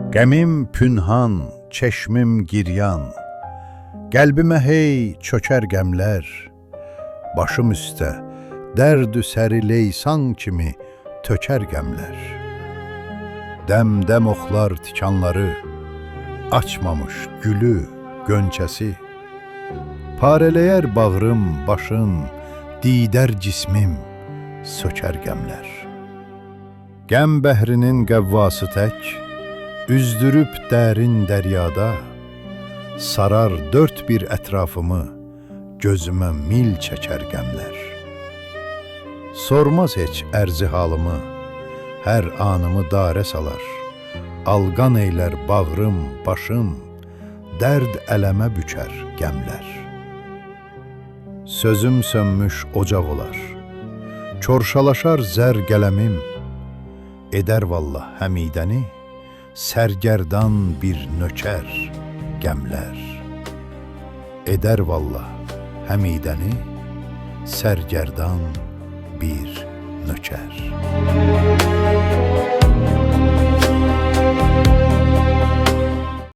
Qəmim pünhan, çeşmim giryan, qəlbimə hey çökər qəmlər, başım üstə dərdü səri leysan kimi tökər qəmlər. Dəm-dəm oxlar tikanları, açmamış gülü, gönçəsi, pareləyər bağrım, başın, didər cismim, sökər qəmlər. Qəm bəhrinin qəvvası tək, üzdürüb dərin dəryada, sarar dörd bir ətrafımı, gözümə mil çəkər qəmlər. Sormaz heç ərzi halımı, hər anımı darə salar, alqan eylər bağrım, başım, dərd ələmə bükər qəmlər. Sözüm sönmüş ocaq olar, korşalaşar zər qələmim, edər vallah həmidəni, sərgərdan bir nökər qəmlər. Edər vallah həmidəni, sərgərdan bir nökər.